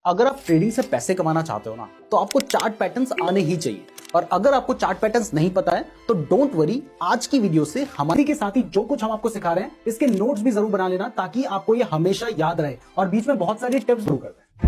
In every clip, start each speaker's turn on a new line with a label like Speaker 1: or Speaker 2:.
Speaker 1: अगर आप ट्रेडिंग से पैसे कमाना चाहते हो ना, तो आपको चार्ट पैटर्न्स आने ही चाहिए। और अगर आपको चार्ट पैटर्न्स नहीं पता है तो डोंट वरी, आज की वीडियो से हमारी के साथ ही जो कुछ हम आपको सिखा रहे हैं इसके नोट्स भी जरूर बना लेना, ताकि आपको ये हमेशा याद रहे और बीच में बहुत सारी टिप्स जरूर करते हैं।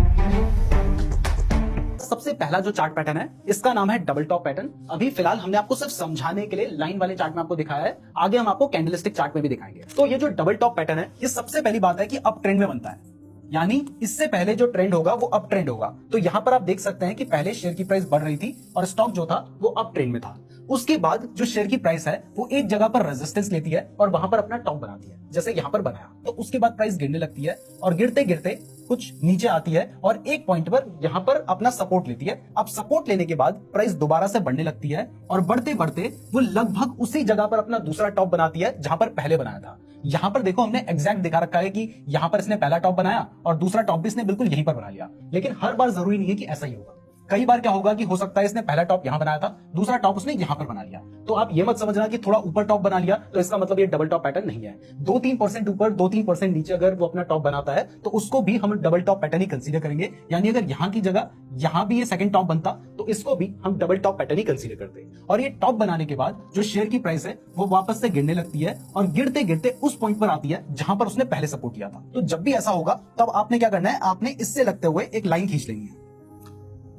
Speaker 1: सबसे पहला जो चार्ट पैटर्न है इसका नाम है डबल टॉप पैटर्न। अभी फिलहाल हमने आपको सिर्फ समझाने के लिए लाइन वाले चार्ट में आपको दिखाया है, आगे हम आपको कैंडलस्टिक चार्ट में भी दिखाएंगे। तो ये जो डबल टॉप पैटर्न है, ये सबसे पहली बात है कि अप ट्रेंड में बनता है, यानी इससे पहले जो ट्रेंड होगा वो अप ट्रेंड होगा। तो यहां पर आप देख सकते हैं कि पहले शेयर की प्राइस बढ़ रही थी और स्टॉक जो था वो अप ट्रेंड में था। उसके बाद जो शेयर की प्राइस है वो एक जगह पर रेजिस्टेंस लेती है और वहां पर अपना टॉप बनाती है, जैसे यहां पर बनाया। तो उसके बाद प्राइस गिरने लगती है और गिरते गिरते कुछ नीचे आती है और एक पॉइंट पर यहां पर अपना सपोर्ट लेती है। अब सपोर्ट लेने के बाद प्राइस दोबारा से बढ़ने लगती है और बढ़ते बढ़ते वो लगभग उसी जगह पर अपना दूसरा टॉप बनाती है जहां पर पहले बनाया था। यहां पर देखो, हमने एग्जैक्ट दिखा रखा है कि यहां पर इसने पहला टॉप बनाया और दूसरा टॉप भी इसने बिल्कुल यहीं पर बना लिया। लेकिन हर बार जरूरी नहीं है कि ऐसा ही होगा। कई बार क्या होगा कि हो सकता है इसने पहला टॉप यहां बनाया था, दूसरा टॉप उसने यहां पर बना लिया। तो आप ये मत समझना कि थोड़ा ऊपर टॉप बना लिया तो इसका मतलब ये डबल टॉप पैटर्न नहीं है। 2-3% ऊपर 2-3% नीचे अगर वो अपना टॉप बनाता है तो उसको भी हम डबल टॉप पैटर्न ही कंसीडर करेंगे। यानी अगर यहां की जगह यहां भी ये सेकंड टॉप बनता तो इसको भी हम डबल टॉप पैटर्न ही कंसीडर करते। और ये टॉप बनाने के बाद जो शेयर की प्राइस है वो वापस से गिरने लगती है और गिरते गिरते उस पॉइंट पर आती है जहां पर उसने पहले सपोर्ट किया था। तो जब भी ऐसा होगा तब आपने क्या करना है, आपने इससे लगते हुए एक लाइन खींच लेनी है।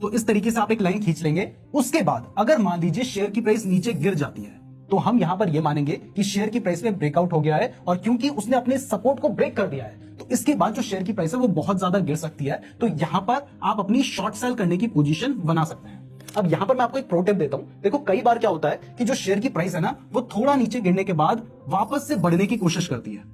Speaker 1: तो इस तरीके से आप एक लाइन खींच लेंगे। उसके बाद अगर मान लीजिए शेयर की प्राइस नीचे गिर जाती है तो हम यहां पर यह मानेंगे कि शेयर की प्राइस में ब्रेकआउट हो गया है, और क्योंकि उसने अपने सपोर्ट को ब्रेक कर दिया है तो इसके बाद जो शेयर की प्राइस है वो बहुत ज्यादा गिर सकती है। तो यहां पर आप अपनी शॉर्ट सेल करने की पोजीशन बना सकते हैं। अब यहां पर मैं आपको एक प्रो टिप देता हूं। देखो, कई बार क्या होता है कि जो शेयर की प्राइस है ना, वो थोड़ा नीचे गिरने के बाद वापस से बढ़ने की कोशिश करती है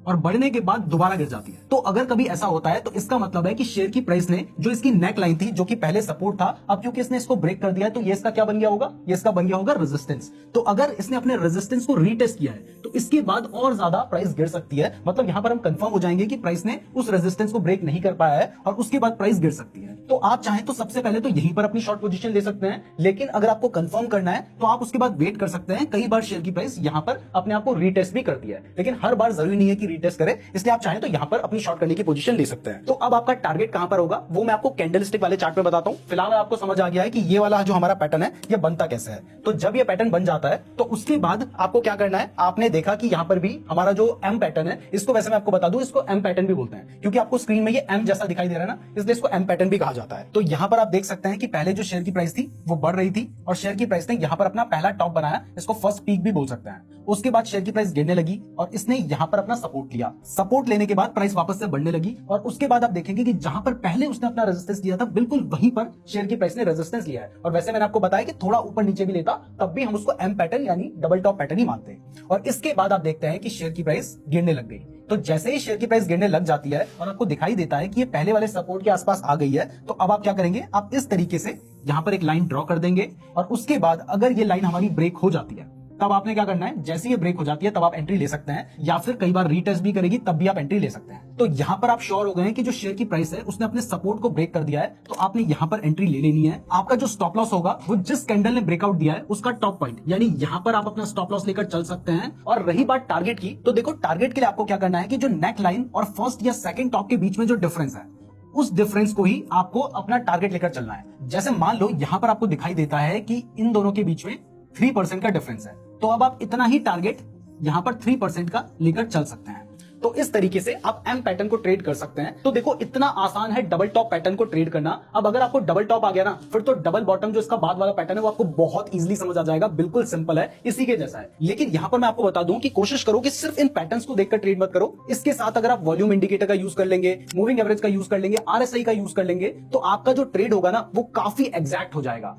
Speaker 1: और बढ़ने के बाद दोबारा गिर जाती है। तो अगर कभी ऐसा होता है तो इसका मतलब है कि शेयर की प्राइस ने जो इसकी नेक लाइन थी, जो कि पहले सपोर्ट था, अब क्योंकि इसने इसको ब्रेक कर दिया है तो ये इसका क्या बन गया होगा, ये इसका बन गया होगा रेजिस्टेंस। तो अगर इसने अपने रेजिस्टेंस को रीटेस्ट किया है तो इसके बाद और ज्यादा प्राइस गिर सकती है। मतलब यहां पर हम कंफर्म हो जाएंगे कि प्राइस ने उस रेजिस्टेंस को ब्रेक नहीं कर पाया है और उसके बाद प्राइस गिर सकती है। तो आप चाहें तो सबसे पहले तो यहीं पर अपनी शॉर्ट पोजीशन ले सकते हैं, लेकिन अगर आपको कंफर्म करना है तो आप उसके बाद वेट कर सकते हैं। कई बार शेयर की प्राइस यहां पर अपने आप को रीटेस्ट भी करती है, लेकिन हर बार जरूरी नहीं है कि रीटेस्ट करे, इसलिए आप चाहें तो यहां पर अपनी शॉर्ट करने की पोजीशन ले सकते हैं। तो अब आपका टारगेट कहां पर होगा वो मैं आपको कैंडलस्टिक वाले चार्ट में बताता हूं। फिलहाल आपको समझ आ गया है कि ये वाला जो हमारा पैटर्न है ये बनता कैसे है। तो जब ये पैटर्न बन जाता है तो उसके बाद आपको क्या करना है, आपने देखा कि यहां पर भी हमारा जो एम पैटर्न है, इसको वैसे मैं आपको बता दूं, इसको एम पैटर्न भी बोलते हैं, क्योंकि आपको स्क्रीन में ये एम जैसा दिखाई दे रहा है ना, इसलिए इसको एम पैटर्न भी कहा जाता है। तो यहां पर आप देख सकते हैं कि पहले जो शेयर की प्राइस थी वो बढ़ रही थी और शेयर की प्राइस ने यहां पर अपना पहला टॉप बनाया, इसको फर्स्ट पीक भी बोल सकते हैं। उसके बाद शेयर की प्राइस गिरने लगी और इसने यहां पर अपना सपोर्ट लिया। सपोर्ट लेने के बाद प्राइस वापस से बढ़ने लगी और उसके बाद आप देखेंगे कि जहां पर पहले उसने अपना रेजिस्टेंस लिया था, बिल्कुल वहीं पर शेयर की प्राइस ने रेजिस्टेंस लिया है। और वैसे मैंने आपको बताया कि थोड़ा ऊपर नीचे भी लेता तब भी हम उसको एम पैटर्न यानी डबल टॉप पैटर्न ही मानते हैं। और इसके बाद आप देखते हैं कि शेयर की प्राइस गिरने लग गई। तो जैसे ही शेयर की प्राइस गिरने लग जाती है और आपको दिखाई देता है कि ये पहले वाले सपोर्ट के आसपास आ गई है, तो अब आप क्या करेंगे, आप इस तरीके से यहां पर एक लाइन ड्रॉ कर देंगे और उसके बाद अगर ये लाइन हमारी ब्रेक हो जाती है तब आपने क्या करना है, जैसे ये ब्रेक हो जाती है तब आप एंट्री ले सकते हैं, या फिर कई बार रीटेस्ट भी करेगी तब भी आप एंट्री ले सकते हैं। तो यहां पर आप श्योर हो गए हैं कि जो शेयर की प्राइस है उसने अपने सपोर्ट को ब्रेक कर दिया है, तो आपने यहां पर एंट्री ले लेनी है। आपका जो स्टॉप लॉस होगा वो जिस कैंडल ने ब्रेकआउट दिया है उसका टॉप पॉइंट, यानी यहां पर आप अपना स्टॉप लॉस लेकर चल सकते हैं। और रही बात टारगेट की, तो देखो, टारगेट के लिए आपको क्या करना है कि जो नेक लाइन और फर्स्ट या सेकंड टॉप के बीच में जो डिफरेंस है उस डिफरेंस को ही आपको अपना टारगेट लेकर चलना है। जैसे मान लो यहां पर आपको दिखाई देता है कि इन दोनों के बीच में 3% का डिफरेंस है, तो अब आप इतना ही टारगेट यहां पर 3% का लेकर चल सकते हैं। तो इस तरीके से आप एम पैटर्न को ट्रेड कर सकते हैं। तो देखो, इतना आसान है डबल टॉप पैटर्न को ट्रेड करना। अब अगर आपको डबल टॉप आ गया ना, फिर तो डबल बॉटम जो इसका बाद वाला पैटर्न है वो आपको बहुत इजीली समझ आ जाएगा। बिल्कुल सिंपल है, इसी के जैसा है। लेकिन यहां पर मैं आपको बता दूं कि कोशिश करो कि सिर्फ इन पैटर्न्स को देखकर ट्रेड मत करो। इसके साथ अगर आप वॉल्यूम इंडिकेटर का यूज कर लेंगे, मूविंग एवरेज का यूज कर लेंगे, आरएसआई का यूज कर लेंगे, तो आपका जो ट्रेड होगा ना वो काफी एग्जैक्ट हो जाएगा।